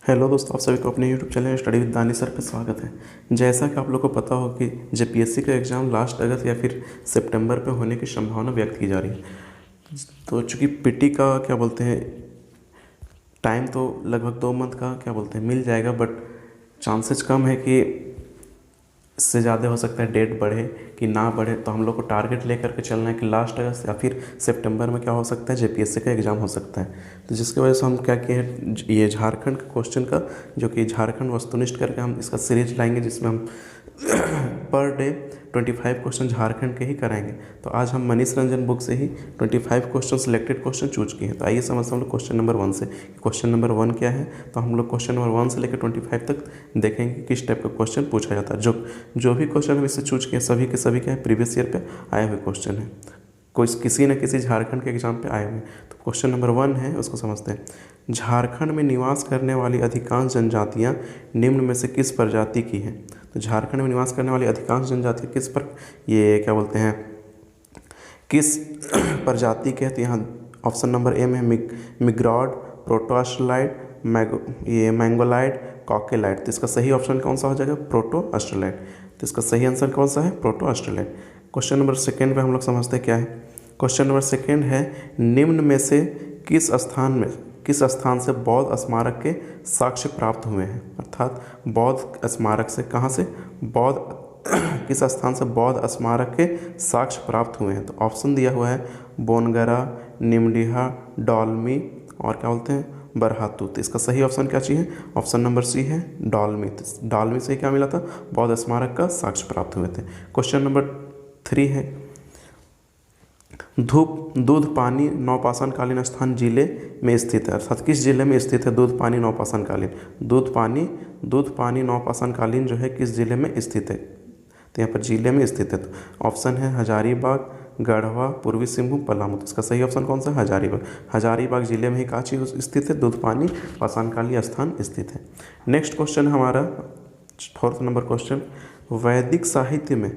Hello दोस्तों, आप सभी को अपने यूट्यूब चैनल स्टडी विद दानी सर पे स्वागत है। जैसा कि आप लोग को पता हो कि जेपीएससी का एग्ज़ाम लास्ट अगस्त या फिर सितंबर पे होने की संभावना व्यक्त की जा रही है। तो चूँकि पीटी का क्या बोलते हैं टाइम तो लगभग 2 मंथ का क्या बोलते हैं मिल जाएगा, बट चांसेस कम है कि इससे ज़्यादा हो सकता है डेट बढ़े कि ना बढ़े। तो हम लोग को टारगेट लेकर के चलना है कि लास्ट अगस्त या फिर सितंबर में क्या हो सकता है, जेपीएससी का एग्ज़ाम हो सकता है। तो जिसकी वजह से हम क्या किए हैं, ये झारखंड के क्वेश्चन का जो कि झारखंड वस्तुनिष्ठ करके हम इसका सीरीज लाएंगे, जिसमें हम पर डे 25 क्वेश्चन झारखंड के ही कराएंगे। तो आज हम मनीष रंजन बुक से ही 25 क्वेश्चन सिलेक्टेड क्वेश्चन चूज किए हैं। तो आइए समझते हैं हम लोग क्वेश्चन नंबर 1 से। क्वेश्चन नंबर 1 क्या है, तो हम लोग क्वेश्चन नंबर 1 से लेकर 25 तक देखेंगे किस टाइप का क्वेश्चन पूछा जाता है। जो भी क्वेश्चन हम इससे चूज किए सभी के सभी क्या है, प्रीवियस ईयर पे आए हुए क्वेश्चन है, कोई किसी न किसी झारखंड के एग्जाम पे आए हुए। तो क्वेश्चन नंबर 1 है, उसको समझते हैं। झारखंड में निवास करने वाली अधिकांश जनजातियां निम्न में से किस प्रजाति की हैं। तो झारखंड में निवास करने वाली अधिकांश जनजातियां किस पर ये क्या बोलते हैं किस प्रजाति के हैं। तो यहाँ ऑप्शन नंबर ए में मिग्रॉड, प्रोटो-ऑस्ट्रेलाइड, मैंगोलाइड, कॉकेलाइड। तो इसका सही ऑप्शन कौन सा हो जाएगा, प्रोटो-ऑस्ट्रेलाइड। तो इसका सही आंसर कौन सा है, प्रोटो-ऑस्ट्रेलाइड। क्वेश्चन नंबर 2 पे हम लोग समझते हैं क्या है। क्वेश्चन नंबर 2 है, निम्न में से किस स्थान से बौद्ध स्मारक के साक्ष्य प्राप्त हुए हैं। अर्थात बौद्ध स्मारक से कहाँ से किस स्थान से बौद्ध स्मारक के साक्ष्य प्राप्त हुए हैं। तो ऑप्शन दिया हुआ है बोनगरा, निमडीहा, डॉल्मी और क्या बोलते हैं बरहातू। तो इसका सही ऑप्शन क्या चाहिए, ऑप्शन नंबर सी है डॉल्मी। तो डॉल्मी से क्या मिला था, बौद्ध स्मारक का साक्ष्य प्राप्त हुए थे। क्वेश्चन नंबर 3 है, दूध पानी नौपाषाणकालीन स्थान जिले में स्थित है। अर्थात किस जिले में स्थित है दूध पानी नौपाषाणकालीन। दूध पानी नौपाषाणकालीन जो है किस जिले में स्थित है, तो यहाँ पर जिले में स्थित है। तो ऑप्शन है हजारीबाग, गढ़वा, पूर्वी सिंहभूम, पलामू। तो इसका सही ऑप्शन कौन सा है, हजारीबाग। हजारीबाग जिले में ही कहाँ चीज स्थित है, दूध पानी पाषाणकालीन स्थान स्थित है। नेक्स्ट क्वेश्चन हमारा 4th नंबर क्वेश्चन, वैदिक साहित्य में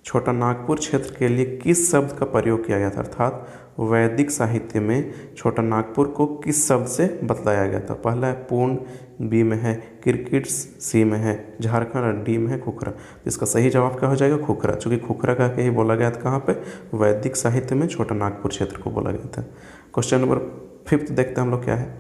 छोटा नागपुर क्षेत्र के लिए किस शब्द का प्रयोग किया गया था। अर्थात वैदिक साहित्य में छोटा नागपुर को किस शब्द से बतलाया गया था। पहला है पूर्ण, बी में है क्रिकेट, सी में है झारखंड, डी में है खुखरा। तो इसका सही जवाब क्या हो जाएगा, खुखरा। चूँकि खुखरा का ही बोला गया था कहाँ पे, वैदिक साहित्य में छोटा नागपुर क्षेत्र को बोला गया था। क्वेश्चन नंबर 5 देखते हैं हम लोग क्या है,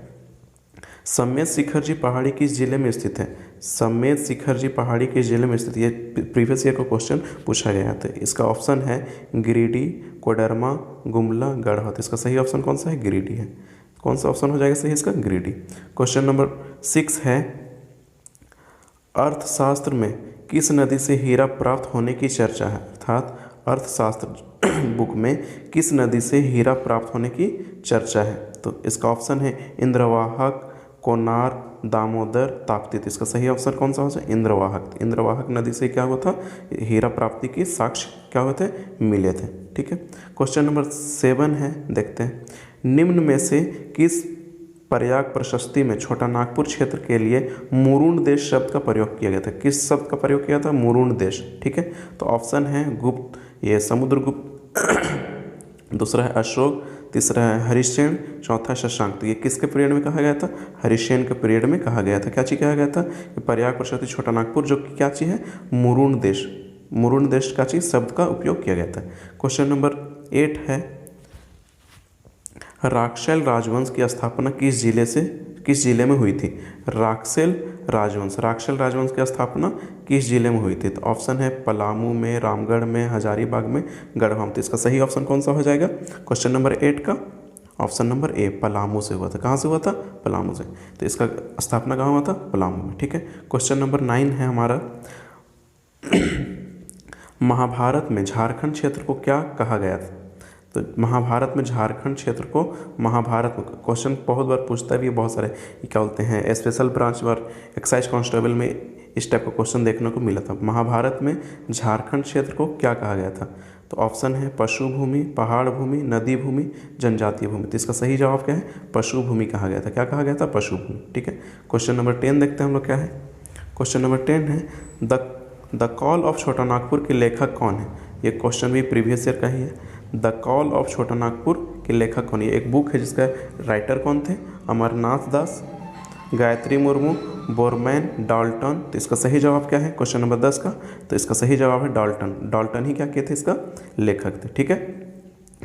समेत शिखर जी पहाड़ी किस जिले में स्थित है। समेत शिखर जी पहाड़ी किस जिले में स्थित है, ये प्रीवियस ईयर को क्वेश्चन पूछा गया था। इसका ऑप्शन है गिरिडीह, कोडरमा, गुमला, गढ़वा। तो इसका सही ऑप्शन कौन सा है, गिरिडीह है। कौन सा ऑप्शन हो जाएगा सही इसका, गिरिडीह। क्वेश्चन नंबर 6 है, अर्थशास्त्र में किस नदी से हीरा प्राप्त होने की चर्चा है। अर्थात अर्थशास्त्र बुक में किस नदी से हीरा प्राप्त होने की चर्चा है। तो इसका ऑप्शन है इंद्रवाहक, कोनार, दामोदर, ताप्ती। तो इसका सही ऑप्शन कौन सा हो जाए, इंद्रवाहक। इंद्रवाहक नदी से क्या हुआ था, हीरा प्राप्ति के साक्ष्य क्या हुए थे, मिले थे। ठीक है। क्वेश्चन नंबर 7 है, देखते हैं, निम्न में से किस प्रयाग प्रशस्ति में छोटा नागपुर क्षेत्र के लिए मुरुण देश शब्द का प्रयोग किया गया था। किस शब्द का प्रयोग किया था, मुरुण देश। ठीक है। तो ऑप्शन है गुप्त, ये समुद्रगुप्त, दूसरा है अशोक, तीसरा है हरिसेन, चौथा शशांक। तो ये किसके पीरियड में कहा गया था, हरिसेन के पीरियड में कहा गया था। क्या चीज़ कहा गया था, कि प्रयाग प्रशस्ति छोटा नागपुर जो कि क्या चीज़ है, मुरुण देश का चीज़ शब्द का उपयोग किया गया था। क्वेश्चन नंबर 8 है, राक्षल राजवंश की स्थापना किस जिले में हुई थी। राक्षल राजवंश की स्थापना किस जिले में हुई थी। तो ऑप्शन है पलामू में, रामगढ़ में, हजारीबाग में, गढ़वा में। तो इसका सही ऑप्शन कौन सा हो जाएगा, क्वेश्चन नंबर 8 का ऑप्शन नंबर ए, पलामू से हुआ था। कहाँ से हुआ था, पलामू से। तो इसका स्थापना कहाँ हुआ था, पलामू में। ठीक है। क्वेश्चन नंबर 9 है हमारा, महाभारत में झारखंड क्षेत्र को क्या कहा गया था। तो महाभारत में झारखंड क्षेत्र को, महाभारत में क्वेश्चन बहुत बार पूछता है, भी बहुत सारे क्या बोलते हैं स्पेशल ब्रांच और एक्साइज कांस्टेबल में इस टाइप का क्वेश्चन देखने को मिला था। महाभारत में झारखंड क्षेत्र को क्या कहा गया था। तो ऑप्शन है पशु भूमि, पहाड़ भूमि, नदी भूमि, जनजातीय भूमि। तो इसका सही जवाब क्या है, पशु भूमि कहा गया था। क्या कहा गया था, पशु भूमि। ठीक है। क्वेश्चन नंबर 10 देखते हैं हम लोग क्या है। क्वेश्चन नंबर 10 है, द कॉल ऑफ छोटा नागपुर के लेखक कौन है। ये क्वेश्चन भी प्रीवियस ईयर का ही है। द कॉल ऑफ छोटा नागपुर के लेखक कौन है। एक बुक है जिसका राइटर कौन थे, अमरनाथ दास, गायत्री मुर्मू, बोरमैन, डाल्टन। तो इसका सही जवाब क्या है क्वेश्चन नंबर 10 का? तो इसका सही जवाब है डाल्टन। डाल्टन ही क्या किए थे, इसका लेखक थे। ठीक है,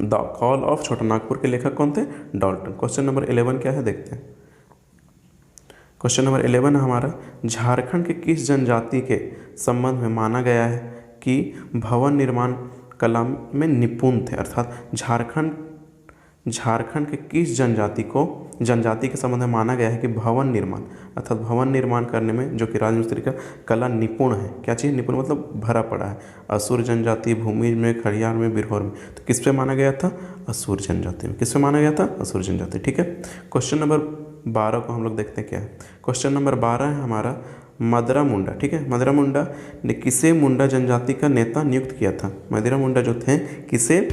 द कॉल ऑफ छोटा नागपुर के लेखक कौन थे? डाल्टन। क्वेश्चन नंबर 11 क्या है देखते हैं। क्वेश्चन नंबर 11 हमारा, झारखंड के किस जनजाति के संबंध में माना गया है कि भवन निर्माण कला में निपुण थे? अर्थात झारखंड के किस जनजाति के संबंध में माना गया है कि भवन निर्माण, अर्थात भवन निर्माण करने में जो कि राजमिस्त्री का कला निपुण है। क्या चीज़ निपुण मतलब भरा पड़ा है। असुर जनजाति, भूमि में, खड़ियार में, बिरहोर में। तो किस पे माना गया था? असुर जनजाति में। किस पे माना गया था? असुर जनजाति। ठीक है, क्वेश्चन नंबर 12 को हम लोग देखते हैं क्या है। क्वेश्चन नंबर 12 है हमारा मदरा मुंडा। ठीक है, मदरा मुंडा ने किसे मुंडा जनजाति का नेता नियुक्त किया था? मदरा मुंडा जो थे किसे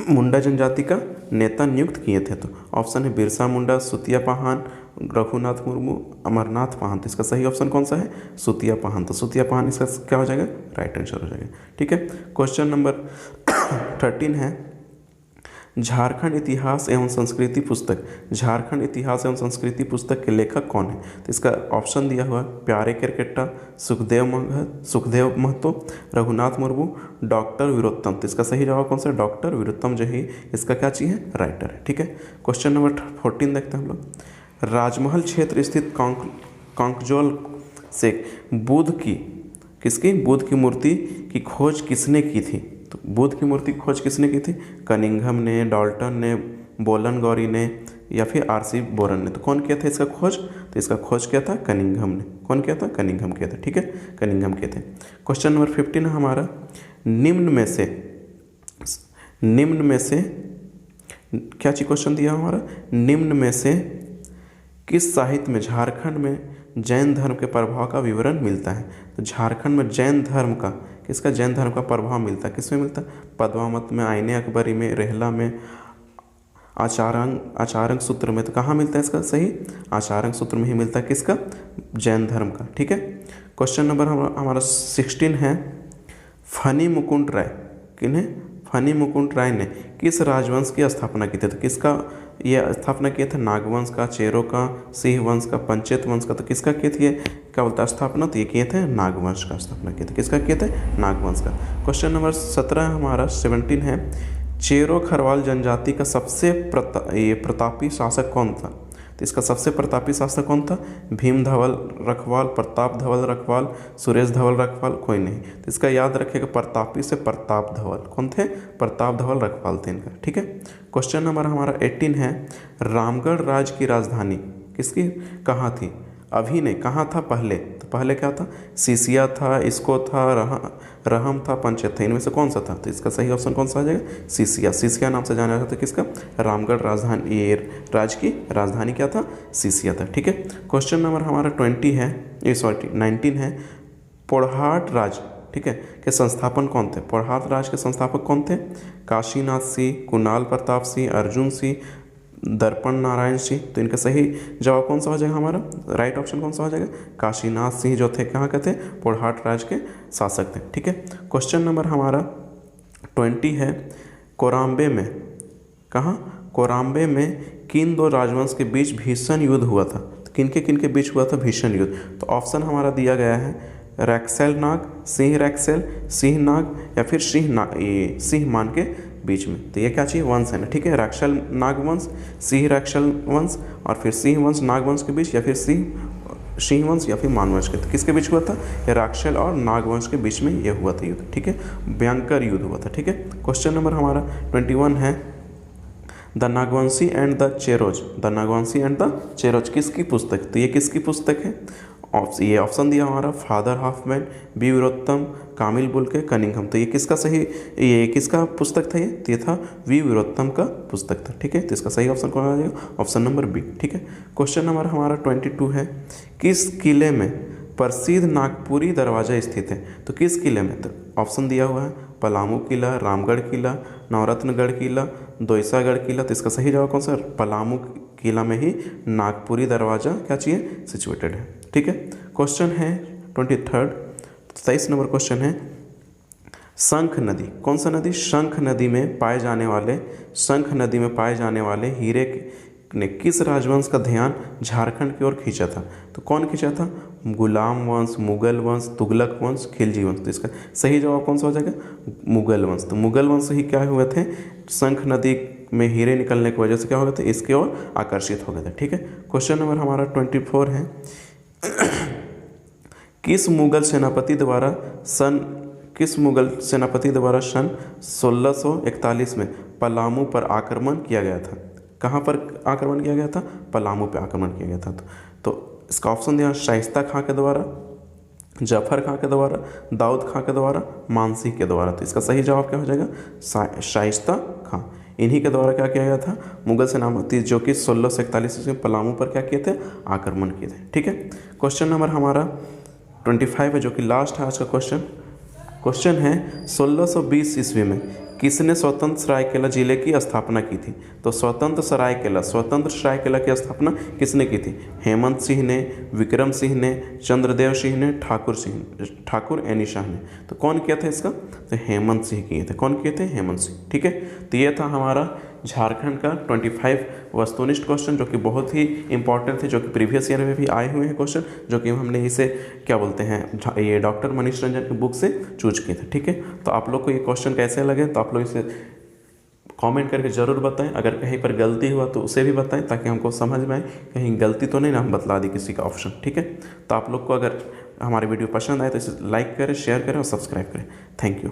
मुंडा जनजाति का नेता नियुक्त किए थे? तो ऑप्शन है बिरसा मुंडा, सुतिया पाहान, रघुनाथ मुर्मू, अमरनाथ पाहान। तो इसका सही ऑप्शन कौन सा है? सुतिया पाहान। तो सुतिया पाहान इसका क्या हो जाएगा? राइट आंसर हो जाएगा। ठीक है, क्वेश्चन नंबर 13 है झारखंड इतिहास एवं संस्कृति पुस्तक। झारखंड इतिहास एवं संस्कृति पुस्तक के लेखक कौन है? तो इसका ऑप्शन दिया हुआ है प्यारे केरकेट्टा, सुखदेव महतो, रघुनाथ मुर्मू, डॉक्टर वीरोत्तम। तो इसका सही जवाब कौन सा? डॉक्टर वीरोत्तम जो है इसका क्या चीज़ है? राइटर है। ठीक है, क्वेश्चन नंबर 14 देखते हैं हम लोग। राजमहल क्षेत्र स्थित कांकजोल से बुद्ध की मूर्ति की खोज किसने की थी? तो बुद्ध की मूर्ति की खोज किसने की थी? कनिंघम ने, डाल्टन ने, बोलन गौरी ने या फिर आरसी बोरन ने। तो कौन किया था इसका खोज? तो इसका खोज किया था कनिंघम ने। कौन किया था? कनिंघम किया था। ठीक है, कनिंघम किए थे। क्वेश्चन नंबर 15 हमारा, निम्न में से क्या चीज क्वेश्चन दिया हमारा? निम्न में से किस साहित्य में झारखंड में जैन धर्म के प्रभाव का विवरण मिलता है? तो झारखंड में जैन धर्म का प्रभाव मिलता है? किसमें मिलता है? पद्मावत में, आईने अकबरी में, रेहला में, आचार्य सूत्र में। तो कहाँ मिलता है इसका सही? आचार्य सूत्र में ही मिलता है। किसका? जैन धर्म का। ठीक है, क्वेश्चन नंबर हमारा 16 है फनी मुकुंद राय। किन्हें? फनी मुकुंद राय ने किस राजवंश की स्थापना की थी? तो किसका यह स्थापना किया था? नागवंश का, चेरो का, सिंह वंश का, पंचेत वंश का। तो किसका किए थे? क्या बोलता है स्थापना? तो ये किए थे नागवंश का स्थापना किए थे। किसका किए थे? नागवंश का। क्वेश्चन नंबर 17 हमारा 17 है चेरो खरवाल जनजाति का सबसे प्रतापी शासक कौन था? तो इसका सबसे प्रतापी शासक कौन था? भीम धवल रखवाल, प्रताप धवल रखवाल, सुरेश धवल रखवाल, कोई नहीं। तो इसका याद रखिएगा प्रतापी से प्रताप धवल। कौन थे? प्रताप धवल रखवाल थे इनका। ठीक है, क्वेश्चन नंबर हमारा 18 है रामगढ़ राज्य की राजधानी किसकी कहाँ थी? अभी नहीं, कहाँ था पहले? तो पहले क्या था? सीसिया था, इसको था, रहम था, पंचेत था। इनमें से कौन सा था? तो इसका सही ऑप्शन कौन सा आ जाएगा? सीसिया नाम से जाना जाता है। किसका? रामगढ़ राजधानी, ये राज्य की राजधानी क्या था? सीसिया था। ठीक है, क्वेश्चन नंबर हमारा 19 है पोड़हाट राज, ठीक है, के संस्थापन कौन थे? पोड़हाट राज के संस्थापक कौन थे? काशीनाथ सिंह, कुणाल प्रताप सिंह, अर्जुन सिंह, दर्पण नारायण सिंह। तो इनका सही जवाब कौन सा हो जाएगा हमारा? राइट ऑप्शन कौन सा हो जाएगा? काशीनाथ सिंह जो थे कहाँ के थे? पोड़हाट राज के शासक थे। ठीक है, क्वेश्चन नंबर हमारा 20 है कोराम्बे में, कहाँ? कोराम्बे में किन दो राजवंश के बीच भीषण युद्ध हुआ था? तो किन के बीच हुआ था भीषण युद्ध? तो ऑप्शन हमारा दिया गया है रैक्सेल नाग, सिंह रैक्सेल, सिंह नाग या फिर सिंह मान के बीच में। तो ये क्या चाहिए? वंश है ना। ठीक है, रैक्सेल नाग वंश, सिंह रैक्सेल वंश और फिर सिंह वंश नाग वंश के बीच, या फिर सिंह वंश या फिर मान वंश के। तो किसके बीच हुआ था? ये रैक्सेल और नाग वंश के बीच में ये हुआ था युद्ध। ठीक है, भयंकर युद्ध हुआ था। ठीक है, क्वेश्चन नंबर हमारा 21 है the Nagvanshi and the Cheros. The Nagvanshi and the Cheros किसकी पुस्तक? तो ये किसकी पुस्तक है? ये ऑप्शन दिया हमारा father Hoffmann, B Veerottam, Camille Bulcke, Cunningham. तो ये किसका पुस्तक था? तो ये था वी वीरोत्तम का पुस्तक था। ठीक है, तो इसका सही ऑप्शन कौन आ जाएगा? Option number B. ठीक है, क्वेश्चन नंबर हमारा 22 है किस किले में प्रसिद्ध नागपुरी दरवाजा स्थित है? तो किस किले में? तो ऑप्शन दिया हुआ है पलामू किला, रामगढ़ किला, नवरत्नगढ़ किला, दोईसागढ़ किला। तो इसका सही जवाब कौन सा? पलामू किला में ही नागपुरी दरवाजा क्या चाहिए? सिचुएटेड है। ठीक है, क्वेश्चन है 23 नंबर क्वेश्चन है शंख नदी। कौन सा नदी? शंख नदी में पाए जाने वाले हीरे ने किस राजवंश का ध्यान झारखंड की ओर खींचा था? तो कौन खींचा था? गुलाम वंश, मुगल वंश, तुगलक वंश, खिलजी वंश। तो इसका सही जवाब कौन सा हो जाएगा? मुगल वंश। तो मुगल वंश ही क्या हुए थे? शंख नदी में हीरे निकलने की वजह से क्या हो गए थे? इसके ओर आकर्षित हो गए थे। ठीक है। क्वेश्चन नंबर हमारा 24 है, किस मुगल सेनापति द्वारा सन 1641 में पलामू पर आक्रमण किया गया था? कहाँ पर आक्रमण किया गया था? पलामू पर आक्रमण किया गया था। तो इसका ऑप्शन दिया, शाइस्ता खां के द्वारा, जफर खां के द्वारा, दाऊद खां के द्वारा, मानसिंह के द्वारा। तो इसका सही जवाब क्या हो जाएगा? शाइस्ता खां। इन्हीं के द्वारा क्या किया गया था? मुगल सेनापति जो कि 1641 में पलामू पर क्या किए थे? आक्रमण किए थे। ठीक है। क्वेश्चन नंबर हमारा 25 है, जो कि लास्ट है आज का क्वेश्चन है, 1620 ईस्वी में किसने स्वतंत्र सरायकेला जिले की स्थापना की थी? तो स्वतंत्र सरायकेला की स्थापना किसने की थी? हेमंत सिंह ने, विक्रम सिंह ने, चंद्रदेव सिंह ने, ठाकुर एनी शाह ने। तो कौन किया था इसका? तो हेमंत सिंह किए थे। कौन किए थे? हेमंत सिंह। ठीक है। तो ये था हमारा झारखंड का 25 वस्तुनिष्ठ क्वेश्चन, जो कि बहुत ही इंपॉर्टेंट थे, जो कि प्रीवियस ईयर में भी आए हुए हैं क्वेश्चन, जो कि हमने इसे क्या बोलते हैं, ये डॉक्टर मनीष रंजन की बुक से चूज किए थे। ठीक है। तो आप लोग को ये क्वेश्चन कैसे लगे, तो आप लोग इसे कमेंट करके ज़रूर बताएं। अगर कहीं पर गलती हुआ तो उसे भी बताएं, ताकि हमको समझ में आए कहीं गलती तो नहीं ना हम बतला दी किसी का ऑप्शन। ठीक है। तो आप लोग को अगर हमारी वीडियो पसंद आए तो इसे लाइक करें, शेयर करें और सब्सक्राइब करें। Thank you.